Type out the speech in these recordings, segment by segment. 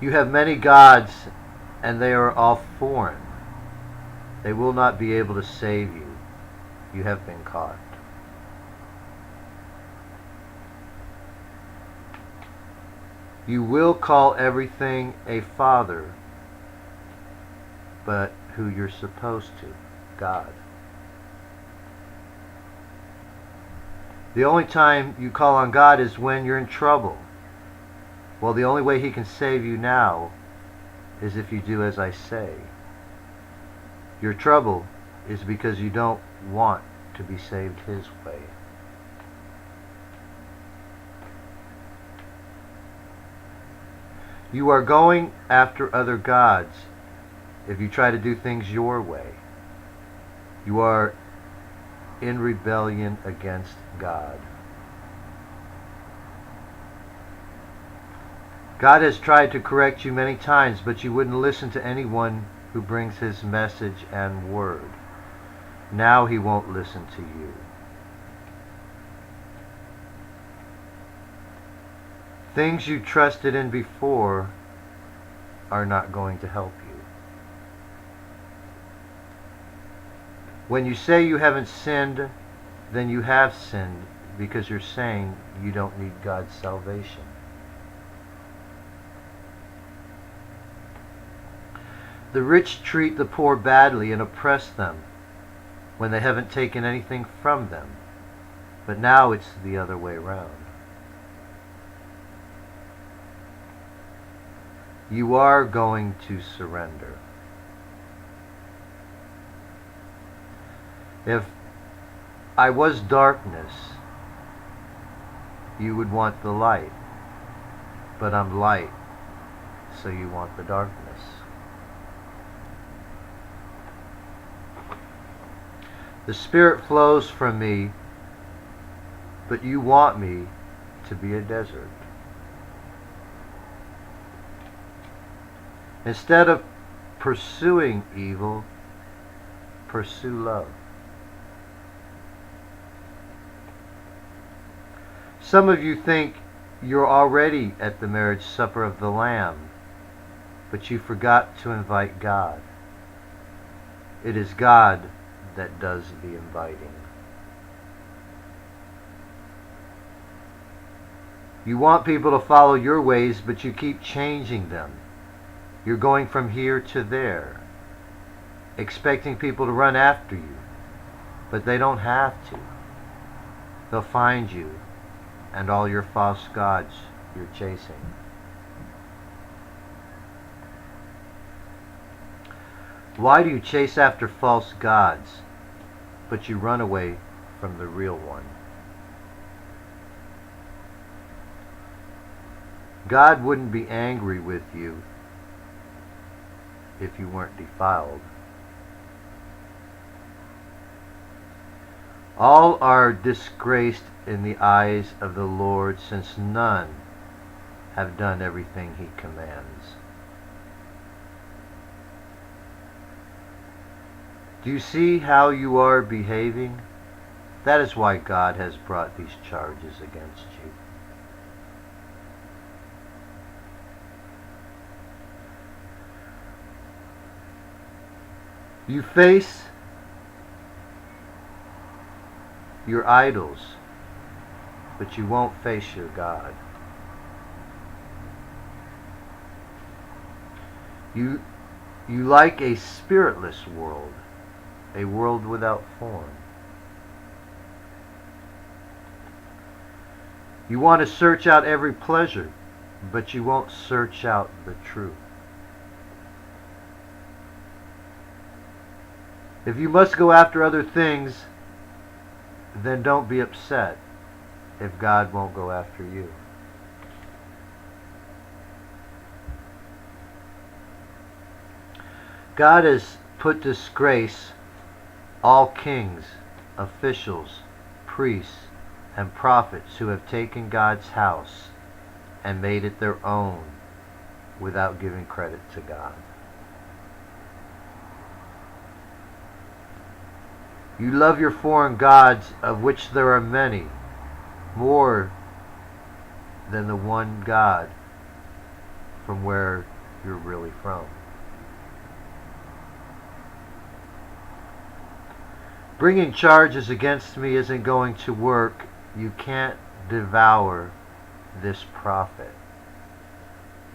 You have many gods, and they are all foreign. They will not be able to save you. You have been caught. You will call everything a father, but who you're supposed to, God. The only time you call on God is when you're in trouble. Well, the only way He can save you now is if you do as I say. Your trouble is because you don't want to be saved His way. You are going after other gods if you try to do things your way. You are in rebellion against God. God has tried to correct you many times, but you wouldn't listen to anyone who brings His message and word. Now He won't listen to you. Things you trusted in before are not going to help you. When you say you haven't sinned, then you have sinned because you're saying you don't need God's salvation. The rich treat the poor badly and oppress them when they haven't taken anything from them. But now it's the other way around. You are going to surrender. If I was darkness, you would want the light. But I'm light, so you want the darkness. The Spirit flows from me, but you want me to be a desert. Instead of pursuing evil, pursue love. Some of you think you're already at the marriage supper of the Lamb, but you forgot to invite God. It is God that does the inviting. You want people to follow your ways, but you keep changing them. You're going from here to there, expecting people to run after you, but they don't have to. They'll find you and all your false gods you're chasing. Why do you chase after false gods, but you run away from the real one? God wouldn't be angry with you if you weren't defiled. All are disgraced in the eyes of the Lord, since none have done everything He commands. Do you see how you are behaving? That is why God has brought these charges against you. You face your idols, but you won't face your God. You like a spiritless world, a world without form. You want to search out every pleasure, but you won't search out the truth. If you must go after other things, then don't be upset if God won't go after you. God has put to disgrace all kings, officials, priests, and prophets who have taken God's house and made it their own without giving credit to God. You love your foreign gods, of which there are many, more than the one God, from where you're really from. Bringing charges against me isn't going to work. You can't devour this prophet.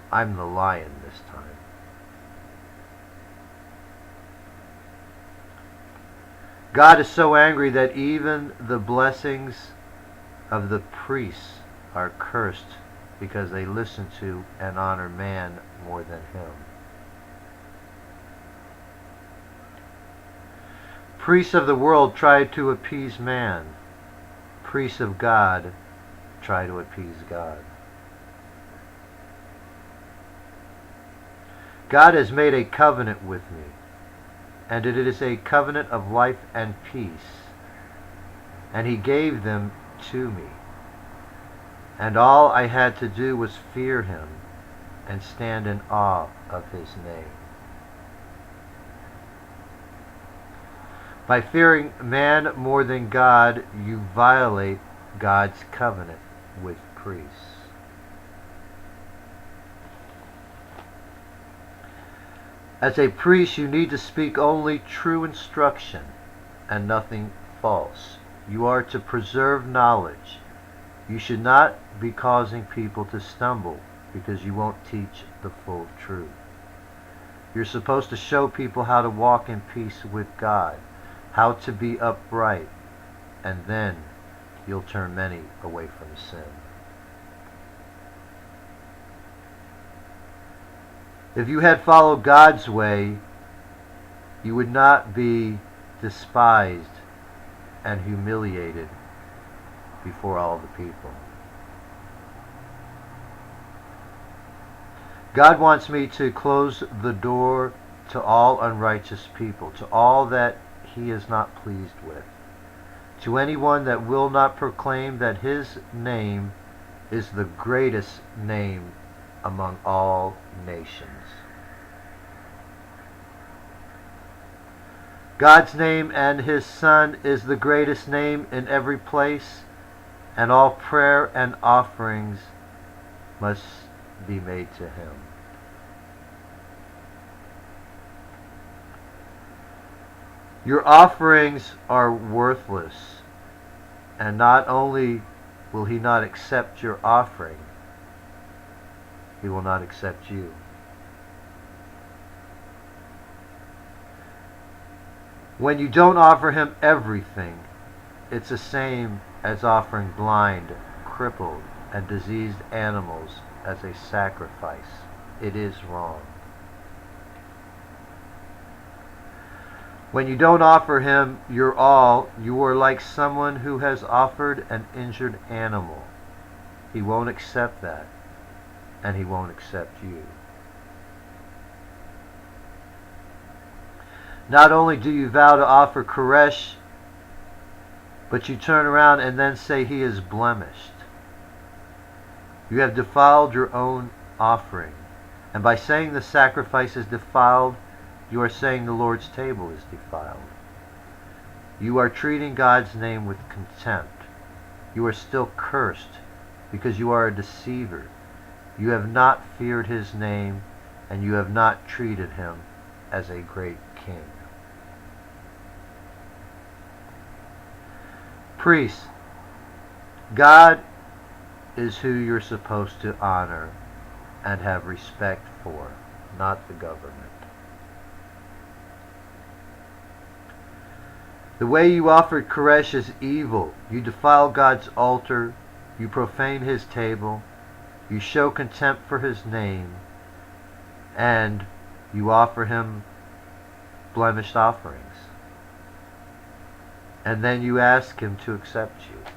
I'm the lion this time. God is so angry that even the blessings of the priests are cursed because they listen to and honor man more than him. Priests of the world try to appease man. Priests of God try to appease God. God has made a covenant with me, and it is a covenant of life and peace, and he gave them to me. And all I had to do was fear him and stand in awe of his name. By fearing man more than God, you violate God's covenant with priests. As a priest, you need to speak only true instruction and nothing false. You are to preserve knowledge. You should not be causing people to stumble because you won't teach the full truth. You're supposed to show people how to walk in peace with God, how to be upright, and then you'll turn many away from sin. If you had followed God's way, you would not be despised and humiliated before all the people. God wants me to close the door to all unrighteous people, to all that he is not pleased with, to anyone that will not proclaim that his name is the greatest name among all nations. God's name and his Son is the greatest name in every place, and all prayer and offerings must be made to him. Your offerings are worthless, and not only will he not accept your offering, he will not accept you. When you don't offer him everything, it's the same as offering blind, crippled, and diseased animals as a sacrifice. It is wrong. When you don't offer him your all, you are like someone who has offered an injured animal. He won't accept that, and he won't accept you. Not only do you vow to offer Koresh, but you turn around and then say he is blemished. You have defiled your own offering. And by saying the sacrifice is defiled, you are saying the Lord's table is defiled. You are treating God's name with contempt. You are still cursed because you are a deceiver. You have not feared his name, and you have not treated him as a great king. Priests, God is who you're supposed to honor and have respect for, not the government. The way you offered Koresh is evil. You defile God's altar, you profane his table, you show contempt for his name, and you offer him blemished offerings. And then you ask him to accept you.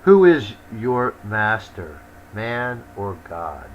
Who is your master, man or God?